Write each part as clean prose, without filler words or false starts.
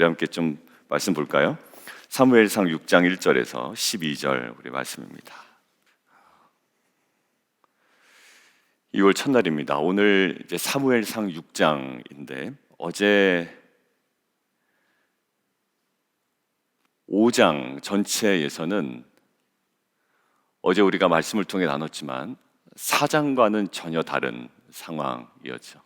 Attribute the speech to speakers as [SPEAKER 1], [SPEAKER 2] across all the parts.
[SPEAKER 1] 우리 함께 좀 말씀 볼까요? 사무엘상 6장 1절에서 12절 우리 말씀입니다. 2월 첫날입니다. 오늘 이제 사무엘상 6장인데 어제 5장 전체에서는 어제 우리가 말씀을 통해 나눴지만 4장과는 전혀 다른 상황이었죠.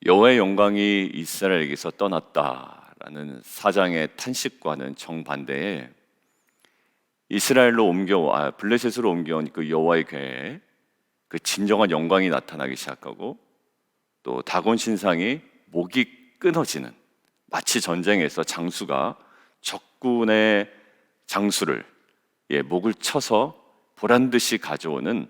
[SPEAKER 1] 여호와의 영광이 이스라엘에게서 떠났다라는 4장의 탄식과는 정반대에 이스라엘로 블레셋으로 옮겨온 그 여호와의 궤에 그 진정한 영광이 나타나기 시작하고 또 다곤 신상이 목이 끊어지는, 마치 전쟁에서 장수가 적군의 장수를 목을 쳐서 보란듯이 가져오는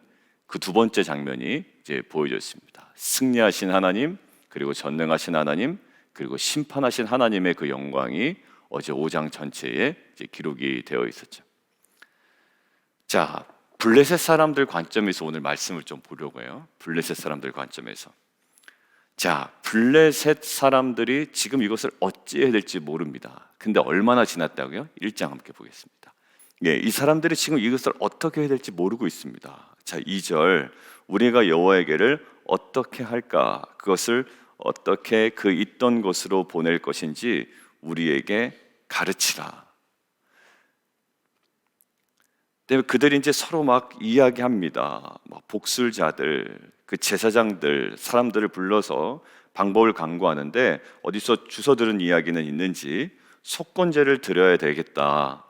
[SPEAKER 1] 그 두 번째 장면이 이제 보여졌습니다. 승리하신 하나님, 그리고 전능하신 하나님, 그리고 심판하신 하나님의 그 영광이 어제 5장 전체에 이제 기록이 되어 있었죠. 자, 블레셋 사람들 관점에서 오늘 말씀을 좀 보려고 해요. 블레셋 사람들 관점에서. 자, 블레셋 사람들이 지금 이것을 어찌해야 될지 모릅니다. 근데 얼마나 지났다고요? 1장 함께 보겠습니다. 이 사람들이 지금 이것을 어떻게 해야 될지 모르고 있습니다. 자, 2절, 우리가 여호와에게를 어떻게 할까? 그것을 어떻게 그 있던 곳으로 보낼 것인지 우리에게 가르치라. 그들이 이제 서로 막 이야기합니다. 막 복술자들, 그 제사장들, 사람들을 불러서 방법을 강구하는데 어디서 주워 들은 이야기는 있는지 속건제를 드려야 되겠다.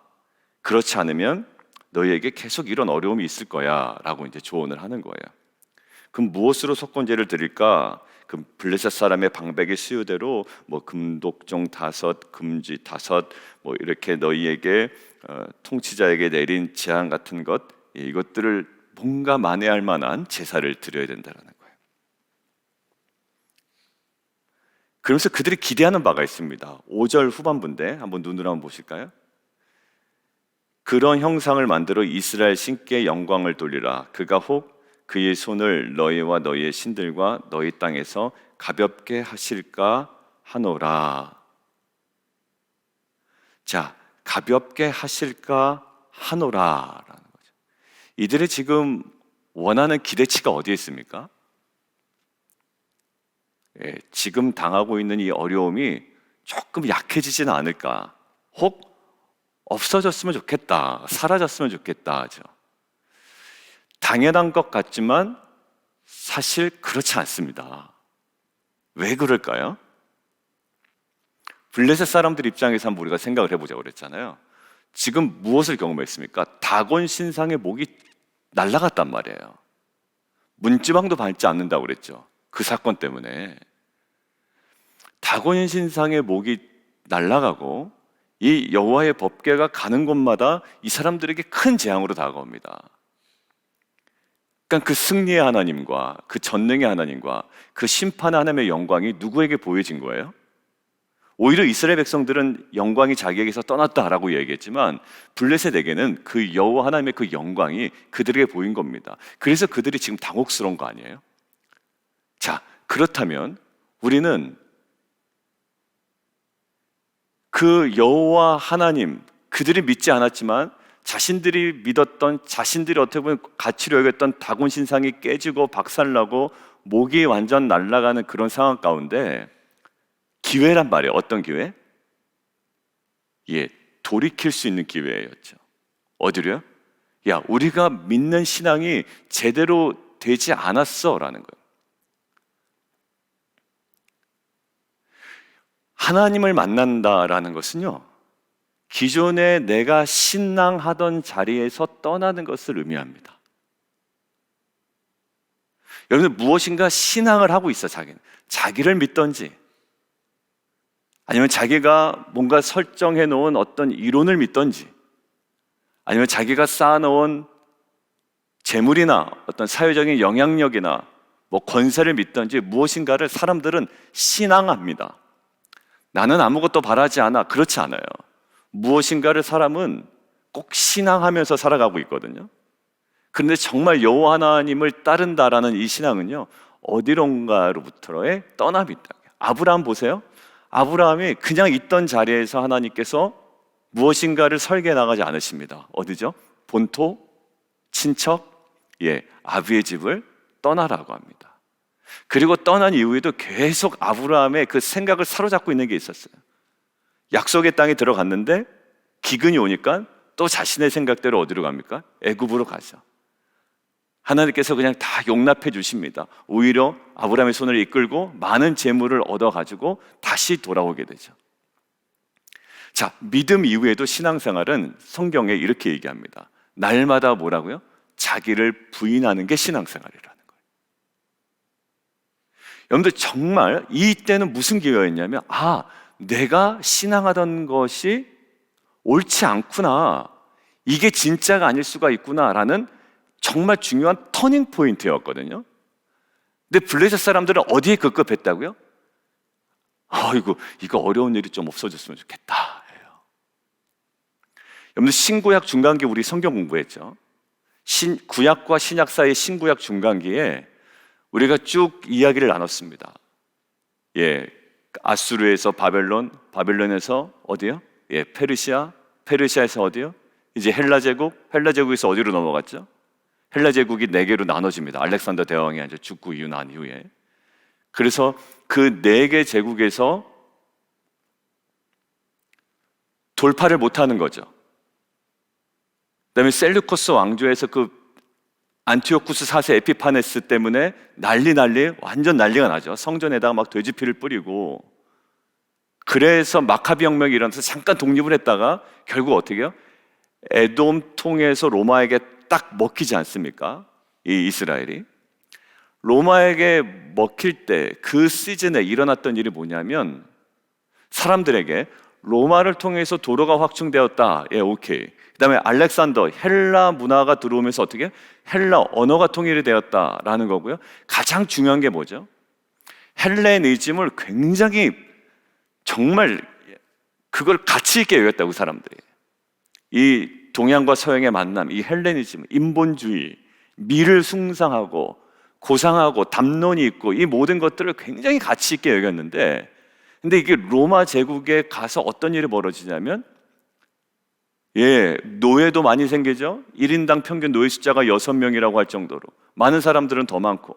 [SPEAKER 1] 그렇지 않으면 너희에게 계속 이런 어려움이 있을 거야 라고 이제 조언을 하는 거예요. 그럼 무엇으로 속건제를 드릴까? 그 블레셋 사람의 방백의 수요대로 뭐 금독종 5, 금쥐 5, 뭐 이렇게 너희에게 통치자에게 내린 재앙 같은 것, 이것들을 뭔가 만회할 만한 제사를 드려야 된다는 거예요. 그러면서 그들이 기대하는 바가 있습니다. 5절 후반부인데 한번 눈으로 한번 보실까요? 그런 형상을 만들어 이스라엘 신께 영광을 돌리라. 그가 혹 그의 손을 너희와 너희의 신들과 너희 땅에서 가볍게 하실까 하노라. 자, 가볍게 하실까 하노라라는 거죠. 이들이 지금 원하는 기대치가 어디에 있습니까? 지금 당하고 있는 이 어려움이 조금 약해지지는 않을까? 혹 없어졌으면 좋겠다, 사라졌으면 좋겠다 하죠. 당연한 것 같지만 사실 그렇지 않습니다. 왜 그럴까요? 블레셋 사람들 입장에서 한번 우리가 생각을 해보자고 그랬잖아요. 지금 무엇을 경험했습니까? 다곤 신상의 목이 날아갔단 말이에요. 문지방도 밟지 않는다고 그랬죠. 그 사건 때문에 다곤 신상의 목이 날아가고 이 여호와의 법궤가 가는 곳마다 이 사람들에게 큰 재앙으로 다가옵니다. 그러니까 그 승리의 하나님과 그 전능의 하나님과 그 심판의 하나님의 영광이 누구에게 보여진 거예요? 오히려 이스라엘 백성들은 영광이 자기에게서 떠났다라고 얘기했지만 블레셋에게는 그 여호와 하나님의 그 영광이 그들에게 보인 겁니다. 그래서 그들이 지금 당혹스러운 거 아니에요? 자, 그렇다면 우리는 그 여호와 하나님, 그들이 믿지 않았지만 자신들이 믿었던, 자신들이 어떻게 보면 가치로 여겼던 다곤 신상이 깨지고 박살나고 목이 완전 날아가는 그런 상황 가운데 기회란 말이에요. 어떤 기회? 돌이킬 수 있는 기회였죠. 어디로요? 야, 우리가 믿는 신앙이 제대로 되지 않았어 라는 거예요. 하나님을 만난다라는 것은요, 기존에 내가 신앙하던 자리에서 떠나는 것을 의미합니다. 여러분들 무엇인가 신앙을 하고 있어. 자기를 믿던지 아니면 자기가 뭔가 설정해 놓은 어떤 이론을 믿던지 아니면 자기가 쌓아놓은 재물이나 어떤 사회적인 영향력이나 뭐 권세를 믿던지 무엇인가를 사람들은 신앙합니다. 나는 아무것도 바라지 않아. 그렇지 않아요. 무엇인가를 사람은 꼭 신앙하면서 살아가고 있거든요. 그런데 정말 여호와 하나님을 따른다라는 이 신앙은요, 어디론가로부터의 떠남이 있다. 아브라함 보세요. 아브라함이 그냥 있던 자리에서 하나님께서 무엇인가를 설계해 나가지 않으십니다. 어디죠? 본토, 친척, 아비의 집을 떠나라고 합니다. 그리고 떠난 이후에도 계속 아브라함의 그 생각을 사로잡고 있는 게 있었어요. 약속의 땅에 들어갔는데 기근이 오니까 또 자신의 생각대로 어디로 갑니까? 애굽으로 가죠. 하나님께서 그냥 다 용납해 주십니다. 오히려 아브라함의 손을 이끌고 많은 재물을 얻어가지고 다시 돌아오게 되죠. 자, 믿음 이후에도 신앙생활은 성경에 이렇게 얘기합니다. 날마다 뭐라고요? 자기를 부인하는 게 신앙생활이라는 거예요. 여러분들 정말 이때는 무슨 기회였냐면 내가 신앙하던 것이 옳지 않구나, 이게 진짜가 아닐 수가 있구나라는 정말 중요한 터닝 포인트였거든요. 근데 블레셋 사람들은 어디에 급급했다고요? 이거 어려운 일이 좀 없어졌으면 좋겠다 해요. 여러분들 신구약 중간기 우리 성경 공부했죠. 구약과 신약 사이의 신구약 중간기에 우리가 쭉 이야기를 나눴습니다. 아수르에서 바벨론, 바벨론에서 어디요? 페르시아, 페르시아에서 어디요? 이제 헬라 제국, 헬라 제국에서 어디로 넘어갔죠? 헬라 제국이 4개로 나눠집니다. 알렉산더 대왕이 이제 죽고 난 이후에. 그래서 그 4개 제국에서 돌파를 못하는 거죠. 그다음에 셀루코스 왕조에서 그 안티오쿠스 4세 에피파네스 때문에 완전 난리가 나죠. 성전에다가 막 돼지피를 뿌리고. 그래서 마카비 혁명이 일어나서 잠깐 독립을 했다가 결국 어떻게 해요? 에돔 통해서 로마에게 딱 먹히지 않습니까? 이 이스라엘이. 로마에게 먹힐 때 그 시즌에 일어났던 일이 뭐냐면 사람들에게 로마를 통해서 도로가 확충되었다. 오케이. 그 다음에 알렉산더, 헬라 문화가 들어오면서 어떻게? 헬라 언어가 통일이 되었다라는 거고요. 가장 중요한 게 뭐죠? 헬레니즘을 굉장히 정말 그걸 가치 있게 여겼다고 사람들이. 이 동양과 서양의 만남, 이 헬레니즘, 인본주의, 미를 숭상하고 고상하고 담론이 있고 이 모든 것들을 굉장히 가치 있게 여겼는데, 근데 이게 로마 제국에 가서 어떤 일이 벌어지냐면 노예도 많이 생기죠. 1인당 평균 노예 숫자가 6명이라고 할 정도로 많은 사람들은 더 많고.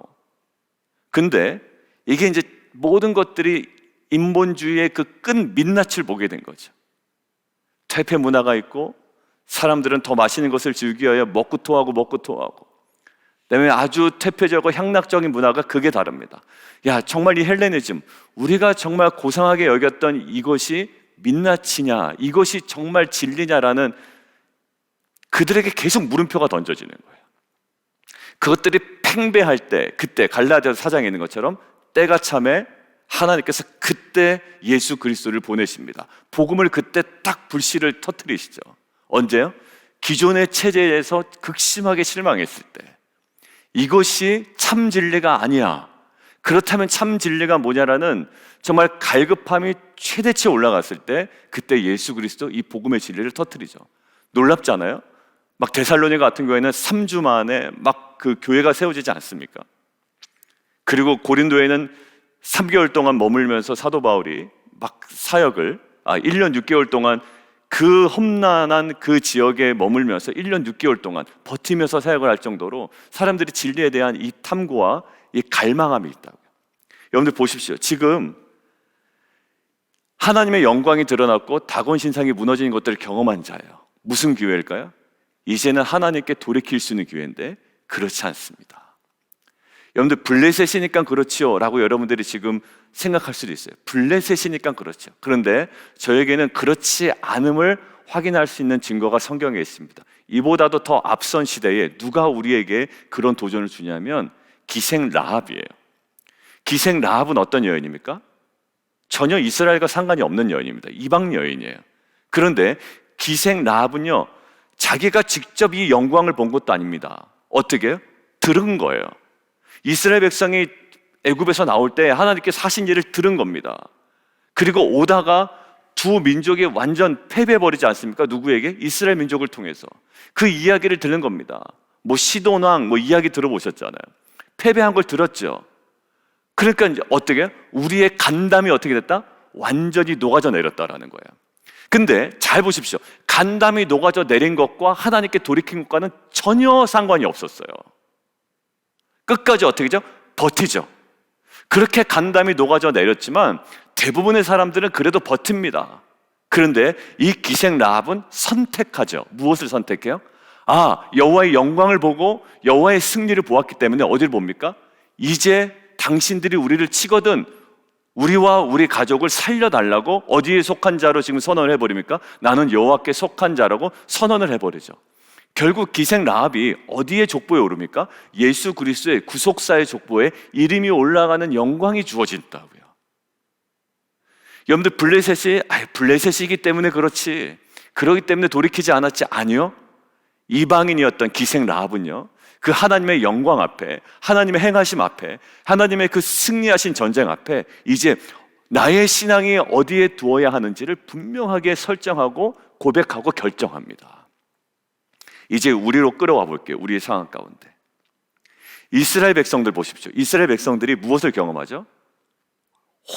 [SPEAKER 1] 근데 이게 이제 모든 것들이 인본주의의 그 끈 민낯을 보게 된 거죠. 퇴폐 문화가 있고 사람들은 더 맛있는 것을 즐기어야 먹고 토하고 그다음에 아주 퇴폐적이고 향락적인 문화가 그게 다릅니다. 정말 이 헬레니즘, 우리가 정말 고상하게 여겼던 이것이 민낯이냐, 이것이 정말 진리냐라는 그들에게 계속 물음표가 던져지는 거예요. 그것들이 팽배할 때, 그때 갈라디아서 4장에 있는 것처럼 때가 참에 하나님께서 그때 예수 그리스도를 보내십니다. 복음을 그때 딱 불씨를 터뜨리시죠. 언제요? 기존의 체제에서 극심하게 실망했을 때. 이것이 참 진리가 아니야. 그렇다면 참 진리가 뭐냐라는 정말 갈급함이 최대치에 올라갔을 때 그때 예수 그리스도 이 복음의 진리를 터뜨리죠. 놀랍잖아요? 막 데살로니가 같은 경우에는 3주 만에 막 그 교회가 세워지지 않습니까? 그리고 고린도에는 3개월 동안 머물면서 사도 바울이 막 사역을 1년 6개월 동안 그 험난한 그 지역에 머물면서 1년 6개월 동안 버티면서 사역을 할 정도로 사람들이 진리에 대한 이 탐구와 이 갈망함이 있다고요. 여러분들 보십시오. 지금 하나님의 영광이 드러났고 다곤 신상이 무너지는 것들을 경험한 자예요. 무슨 기회일까요? 이제는 하나님께 돌이킬 수 있는 기회인데 그렇지 않습니다. 여러분들 블레셋이니까 그렇지요 라고 여러분들이 지금 생각할 수도 있어요. 블레셋이니까 그렇죠. 그런데 저에게는 그렇지 않음을 확인할 수 있는 증거가 성경에 있습니다. 이보다도 더 앞선 시대에 누가 우리에게 그런 도전을 주냐면 기생 라합이에요. 기생 라합은 어떤 여인입니까? 전혀 이스라엘과 상관이 없는 여인입니다. 이방 여인이에요. 그런데 기생 라합은요, 자기가 직접 이 영광을 본 것도 아닙니다. 어떻게 해요? 들은 거예요. 이스라엘 백성이 애굽에서 나올 때 하나님께서 하신 일을 들은 겁니다. 그리고 오다가 두 민족이 완전 패배해버리지 않습니까? 누구에게? 이스라엘 민족을 통해서 그 이야기를 들은 겁니다. 시돈 왕 이야기 들어보셨잖아요. 패배한 걸 들었죠. 그러니까 이제 어떻게? 우리의 간담이 어떻게 됐다? 완전히 녹아져 내렸다라는 거예요. 근데 잘 보십시오. 간담이 녹아져 내린 것과 하나님께 돌이킨 것과는 전혀 상관이 없었어요. 끝까지 어떻게 하죠? 버티죠. 그렇게 간담이 녹아져 내렸지만 대부분의 사람들은 그래도 버팁니다. 그런데 이 기생 라합은 선택하죠. 무엇을 선택해요? 여호와의 영광을 보고 여호와의 승리를 보았기 때문에 어디를 봅니까? 이제 당신들이 우리를 치거든 우리와 우리 가족을 살려달라고 어디에 속한 자로 지금 선언을 해버립니까? 나는 여호와께 속한 자라고 선언을 해버리죠. 결국 기생 라합이 어디에 족보에 오릅니까? 예수 그리스도의 구속사의 족보에 이름이 올라가는 영광이 주어진다고요. 여러분들 블레셋이기 때문에 그렇지, 그러기 때문에 돌이키지 않았지? 아니요. 이방인이었던 기생 라합은요, 그 하나님의 영광 앞에, 하나님의 행하심 앞에, 하나님의 그 승리하신 전쟁 앞에 이제 나의 신앙이 어디에 두어야 하는지를 분명하게 설정하고 고백하고 결정합니다. 이제 우리로 끌어와 볼게요. 우리의 상황 가운데 이스라엘 백성들 보십시오. 이스라엘 백성들이 무엇을 경험하죠?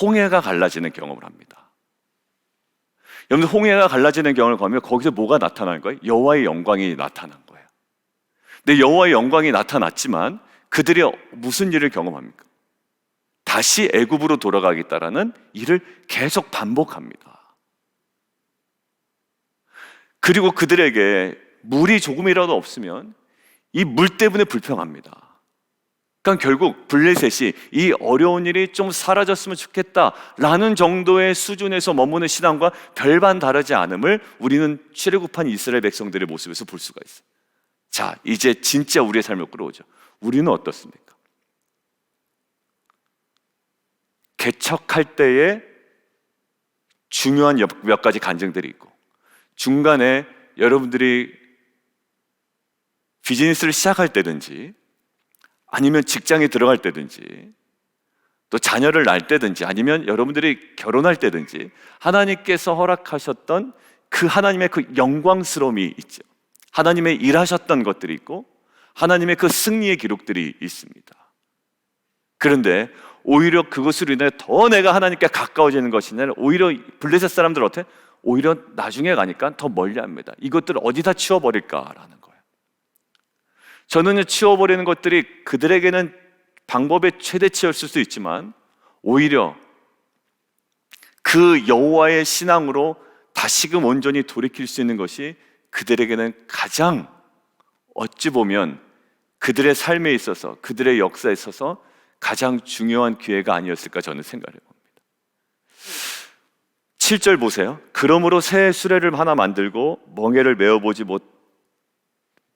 [SPEAKER 1] 홍해가 갈라지는 경험을 합니다. 여러분들 홍해가 갈라지는 경험을 보면 거기서 뭐가 나타나는 거예요? 여호와의 영광이 나타난 거예요. 근데 여호와의 영광이 나타났지만 그들이 무슨 일을 경험합니까? 다시 애굽으로 돌아가겠다라는 일을 계속 반복합니다. 그리고 그들에게 물이 조금이라도 없으면 이 물 때문에 불평합니다. 그러니까 결국 블레셋이 이 어려운 일이 좀 사라졌으면 좋겠다라는 정도의 수준에서 머무는 신앙과 별반 다르지 않음을 우리는 출애굽한 이스라엘 백성들의 모습에서 볼 수가 있어요. 자, 이제 진짜 우리의 삶을 끌어오죠. 우리는 어떻습니까? 개척할 때에 중요한 몇 가지 간증들이 있고, 중간에 여러분들이 비즈니스를 시작할 때든지 아니면 직장에 들어갈 때든지 또 자녀를 낳을 때든지 아니면 여러분들이 결혼할 때든지 하나님께서 허락하셨던 그 하나님의 그 영광스러움이 있죠. 하나님의 일하셨던 것들이 있고 하나님의 그 승리의 기록들이 있습니다. 그런데 오히려 그것으로 인해 더 내가 하나님께 가까워지는 것이 아니라 오히려 블레셋 사람들 어때? 오히려 나중에 가니까 더 멀리합니다. 이것들을 어디다 치워버릴까라는 거예요. 저는 치워버리는 것들이 그들에게는 방법의 최대치였을 수도 있지만 오히려 그 여호와의 신앙으로 다시금 온전히 돌이킬 수 있는 것이 그들에게는 가장 어찌 보면 그들의 삶에 있어서 그들의 역사에 있어서 가장 중요한 기회가 아니었을까 저는 생각을 해봅니다. 7절 보세요. 그러므로 새 수레를 하나 만들고 멍에를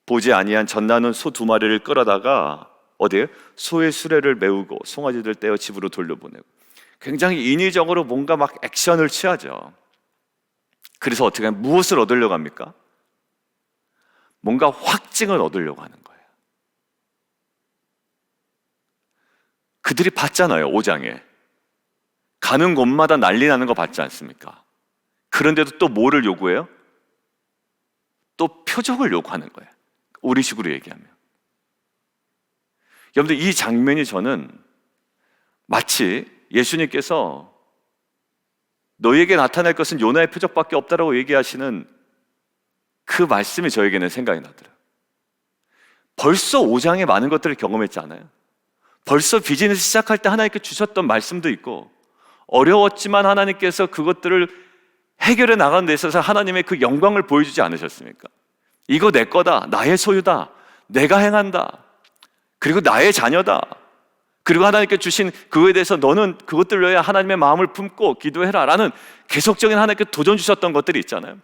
[SPEAKER 1] 보지 아니한 젖나는 소 2마리를 끌어다가 어디에? 소의 수레를 메우고 송아지들 떼어 집으로 돌려보내고. 굉장히 인위적으로 뭔가 막 액션을 취하죠. 그래서 어떻게 하면 무엇을 얻으려고 합니까? 뭔가 확증을 얻으려고 하는 거예요. 그들이 봤잖아요. 5장에 가는 곳마다 난리 나는 거 봤지 않습니까? 그런데도 또 뭐를 요구해요? 또 표적을 요구하는 거예요. 우리식으로 얘기하면. 여러분들 이 장면이 저는 마치 예수님께서 너희에게 나타날 것은 요나의 표적밖에 없다라고 얘기하시는 그 말씀이 저에게는 생각이 나더라고요. 벌써 5장에 많은 것들을 경험했잖아요. 벌써 비즈니스 시작할 때 하나님께 주셨던 말씀도 있고 어려웠지만 하나님께서 그것들을 해결해 나가는 데 있어서 하나님의 그 영광을 보여주지 않으셨습니까? 이거 내 거다, 나의 소유다, 내가 행한다, 그리고 나의 자녀다, 그리고 하나님께 주신 그거에 대해서 너는 그것들로 해야 하나님의 마음을 품고 기도해라 라는 계속적인 하나님께 도전 주셨던 것들이 있잖아요.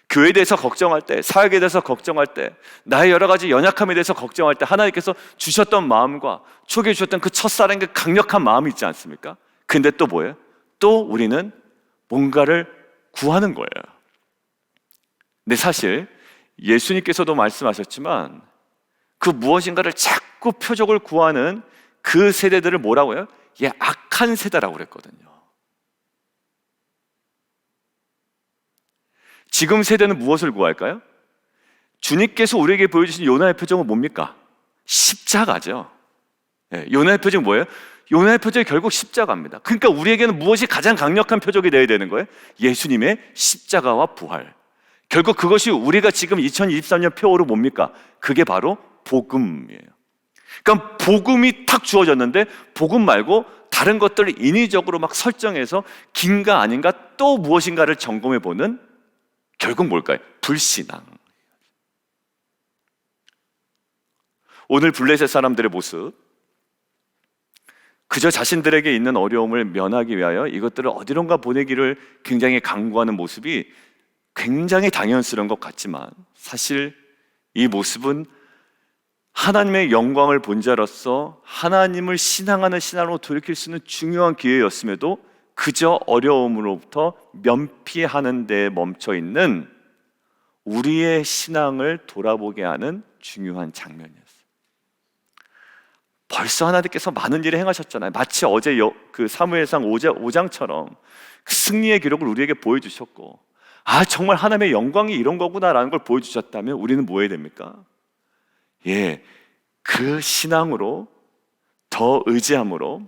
[SPEAKER 1] 교회에 대해서 걱정할 때, 사역에 대해서 걱정할 때, 나의 여러 가지 연약함에 대해서 걱정할 때 하나님께서 주셨던 마음과 초기에 주셨던 그 첫사랑의 그 강력한 마음이 있지 않습니까? 근데 또 뭐예요? 또 우리는 뭔가를 구하는 거예요. 근데 사실 예수님께서도 말씀하셨지만 그 무엇인가를 자꾸 표적을 구하는 그 세대들을 뭐라고 해요? 악한 세대라고 그랬거든요. 지금 세대는 무엇을 구할까요? 주님께서 우리에게 보여주신 요나의 표적은 뭡니까? 십자가죠. 요나의 표적은 뭐예요? 요나의 표적이 결국 십자가입니다. 그러니까 우리에게는 무엇이 가장 강력한 표적이 되어야 되는 거예요? 예수님의 십자가와 부활. 결국 그것이 우리가 지금 2023년 표어로 뭡니까? 그게 바로 복음이에요. 그러니까 복음이 탁 주어졌는데 복음 말고 다른 것들을 인위적으로 막 설정해서 긴가 아닌가 또 무엇인가를 점검해 보는, 결국 뭘까요? 불신앙. 오늘 블레셋 사람들의 모습, 그저 자신들에게 있는 어려움을 면하기 위하여 이것들을 어디론가 보내기를 굉장히 강구하는 모습이 굉장히 당연스러운 것 같지만, 사실 이 모습은 하나님의 영광을 본 자로서 하나님을 신앙하는 신앙으로 돌이킬 수 있는 중요한 기회였음에도 그저 어려움으로부터 면피하는 데에 멈춰 있는 우리의 신앙을 돌아보게 하는 중요한 장면이었어요. 벌써 하나님께서 많은 일을 행하셨잖아요. 마치 어제 그 사무엘상 5장처럼 그 승리의 기록을 우리에게 보여주셨고, 아, 정말 하나님의 영광이 이런 거구나라는 걸 보여주셨다면 우리는 뭐 해야 됩니까? 그 신앙으로, 더 의지함으로,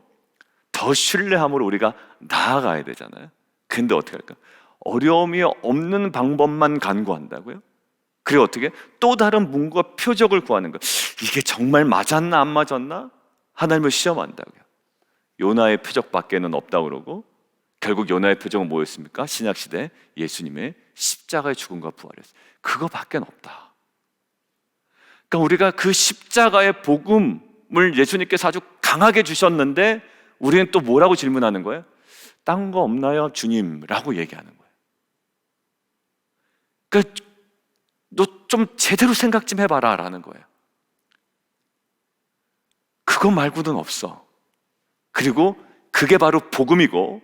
[SPEAKER 1] 더 신뢰함으로 우리가 나아가야 되잖아요. 근데 어떻게 할까? 어려움이 없는 방법만 간구한다고요? 그리고 어떻게? 또 다른 뭔가 표적을 구하는 거. 이게 정말 맞았나 안 맞았나? 하나님을 시험한다고요. 요나의 표적밖에는 없다고 그러고, 결국 요나의 표적은 뭐였습니까? 신약시대 예수님의 십자가의 죽음과 부활이었어요. 그거밖에 없다. 그러니까 우리가 그 십자가의 복음을 예수님께서 아주 강하게 주셨는데 우리는 또 뭐라고 질문하는 거예요? 딴 거 없나요, 주님? 라고 얘기하는 거예요. 그러니까 너 좀 제대로 생각 좀 해봐라 라는 거예요. 그거 말고는 없어. 그리고 그게 바로 복음이고,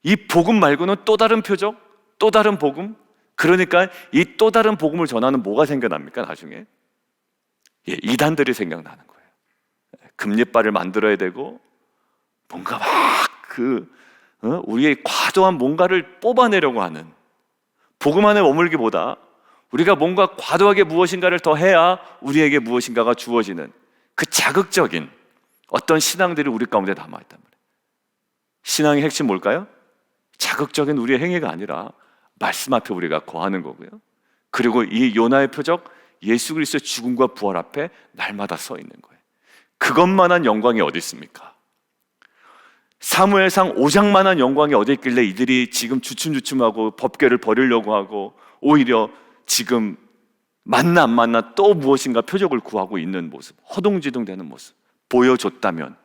[SPEAKER 1] 이 복음 말고는 또 다른 표적, 또 다른 복음. 그러니까 이 또 다른 복음을 전하는 뭐가 생겨납니까? 나중에 이단들이 생각나는 거예요. 금리발을 만들어야 되고, 뭔가 막 우리의 과도한 뭔가를 뽑아내려고 하는, 복음 안에 머물기보다 우리가 뭔가 과도하게 무엇인가를 더 해야 우리에게 무엇인가가 주어지는 그 자극적인 어떤 신앙들이 우리 가운데 남아있단 말이에요. 신앙의 핵심 뭘까요? 자극적인 우리의 행위가 아니라 말씀 앞에 우리가 거하는 거고요. 그리고 이 요나의 표적, 예수 그리스도의 죽음과 부활 앞에 날마다 서 있는 거예요. 그것만한 영광이 어디 있습니까? 사무엘상 5장만한 영광이 어디 있길래 이들이 지금 주춤주춤하고 법궤를 버리려고 하고 오히려 지금 만나 안 만나 또 무엇인가 표적을 구하고 있는 모습, 허둥지둥 되는 모습 보여줬다면,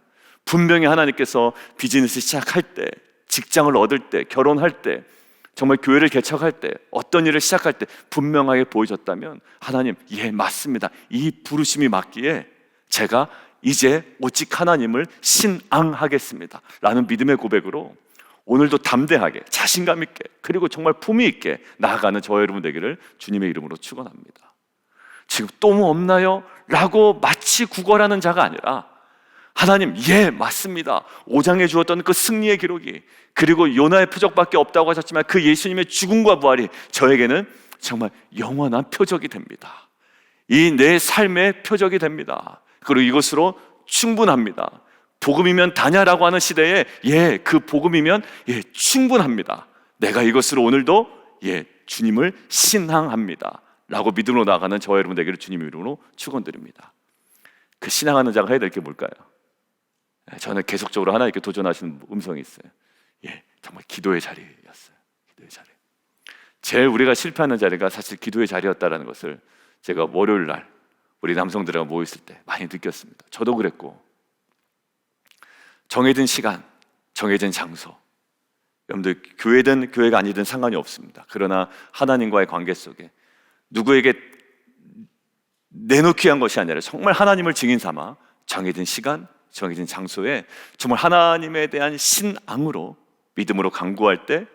[SPEAKER 1] 분명히 하나님께서 비즈니스 시작할 때, 직장을 얻을 때, 결혼할 때, 정말 교회를 개척할 때, 어떤 일을 시작할 때 분명하게 보여줬다면, 하나님, 맞습니다, 이 부르심이 맞기에 제가 이제 오직 하나님을 신앙하겠습니다 라는 믿음의 고백으로 오늘도 담대하게, 자신감 있게, 그리고 정말 품위 있게 나아가는 저와 여러분 되기를 주님의 이름으로 축원합니다. 지금 또 뭐 없나요? 라고 마치 구걸하는 자가 아니라, 하나님, 맞습니다, 5장에 주었던 그 승리의 기록이, 그리고 요나의 표적밖에 없다고 하셨지만 그 예수님의 죽음과 부활이 저에게는 정말 영원한 표적이 됩니다. 이 내 삶의 표적이 됩니다. 그리고 이것으로 충분합니다. 복음이면 다냐라고 하는 시대에 그 복음이면 충분합니다. 내가 이것으로 오늘도 주님을 신앙합니다 라고 믿음으로 나아가는 저와 여러분 되기를 주님의 이름으로 축원드립니다. 그 신앙하는 자가 해야 될 게 뭘까요? 저는 계속적으로 하나님께 도전하시는 음성이 있어요. 정말 기도의 자리였어요. 기도의 자리. 제일 우리가 실패하는 자리가 사실 기도의 자리였다는 것을 제가 월요일 날 우리 남성들과 모였을 때 많이 느꼈습니다. 저도 그랬고, 정해진 시간, 정해진 장소, 여러분들 교회든 교회가 아니든 상관이 없습니다. 그러나 하나님과의 관계 속에 누구에게 내놓기 위한 것이 아니라 정말 하나님을 증인 삼아 정해진 시간, 정해진 장소에 정말 하나님에 대한 신앙으로, 믿음으로 간구할 때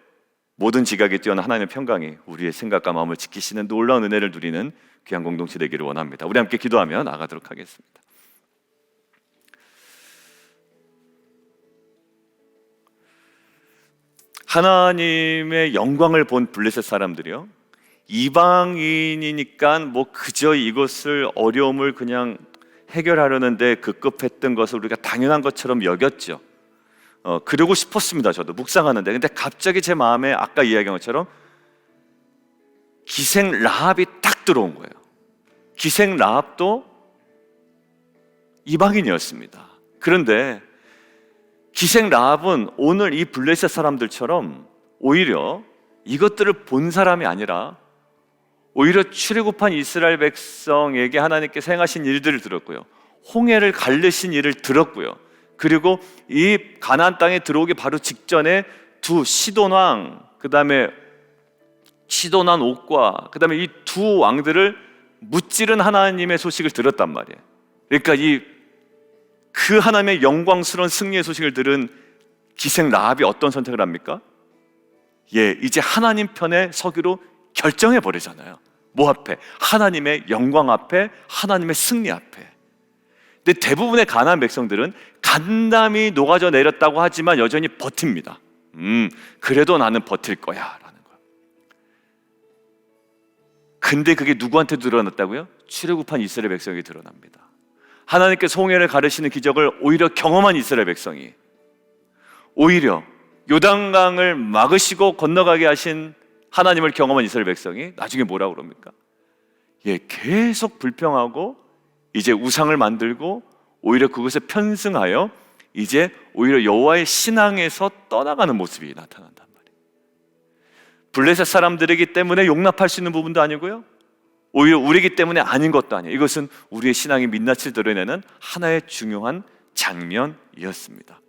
[SPEAKER 1] 모든 지각에 뛰어난 하나님의 평강이 우리의 생각과 마음을 지키시는 놀라운 은혜를 누리는 귀한 공동체 되기를 원합니다. 우리 함께 기도하며 나가도록 하겠습니다. 하나님의 영광을 본 블레셋 사람들이요, 이방인이니까 뭐 그저 이것을 어려움을 그냥 해결하려는데 급급했던 것을 우리가 당연한 것처럼 여겼죠. 그러고 싶었습니다. 저도 묵상하는데. 근데 갑자기 제 마음에 아까 이야기한 것처럼 기생 라합이 딱 들어온 거예요. 기생 라합도 이방인이었습니다. 그런데 기생 라합은 오늘 이 블레셋 사람들처럼 오히려 이것들을 본 사람이 아니라 오히려 출애굽한 이스라엘 백성에게 하나님께서 행하신 일들을 들었고요, 홍해를 가르신 일을 들었고요, 그리고 이 가나안 땅에 들어오기 바로 직전에 두 시돈왕, 그 다음에 시돈왕 옥과 그 다음에 이 두 왕들을 무찌른 하나님의 소식을 들었단 말이에요. 그러니까 그 하나님의 영광스러운 승리의 소식을 들은 기생 라합이 어떤 선택을 합니까? 이제 하나님 편에 서기로 결정해 버리잖아요. 뭐 앞에? 하나님의 영광 앞에, 하나님의 승리 앞에. 근데 대부분의 가나안 백성들은 간담이 녹아져 내렸다고 하지만 여전히 버팁니다. 그래도 나는 버틸 거야 라는 거예요. 근데 그게 누구한테 드러났다고요? 출애굽한 이스라엘 백성에게 드러납니다. 하나님께서 홍해를 가르시는 기적을 오히려 경험한 이스라엘 백성이, 오히려 요단강을 막으시고 건너가게 하신 하나님을 경험한 이스라엘 백성이 나중에 뭐라고 그럽니까? 계속 불평하고 이제 우상을 만들고 오히려 그것에 편승하여 이제 오히려 여호와의 신앙에서 떠나가는 모습이 나타난단 말이에요. 블레셋 사람들이기 때문에 용납할 수 있는 부분도 아니고요, 오히려 우리이기 때문에 아닌 것도 아니에요. 이것은 우리의 신앙의 민낯을 드러내는 하나의 중요한 장면이었습니다.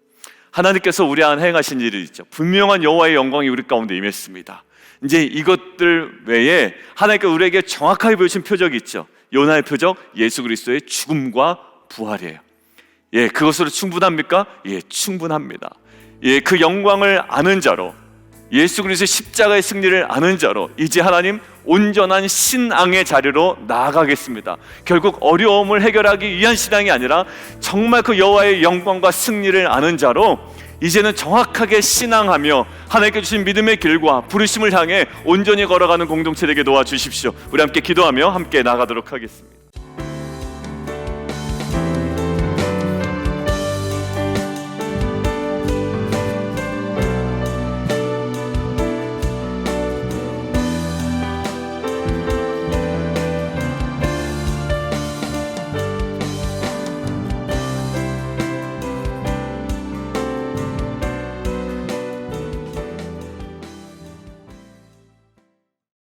[SPEAKER 1] 하나님께서 우리 안에 행하신 일이 있죠. 분명한 여호와의 영광이 우리 가운데 임했습니다. 이제 이것들 외에 하나님께서 우리에게 정확하게 보여주신 표적이 있죠. 요나의 표적, 예수 그리스도의 죽음과 부활이에요. 그것으로 충분합니까? 충분합니다. 그 영광을 아는 자로, 예수 그리스도의 십자가의 승리를 아는 자로 이제 하나님 온전한 신앙의 자리로 나아가겠습니다. 결국 어려움을 해결하기 위한 신앙이 아니라 정말 그 여호와의 영광과 승리를 아는 자로 이제는 정확하게 신앙하며 하나님께 주신 믿음의 길과 부르심을 향해 온전히 걸어가는 공동체 되게 도와주십시오. 우리 함께 기도하며 함께 나가도록 하겠습니다.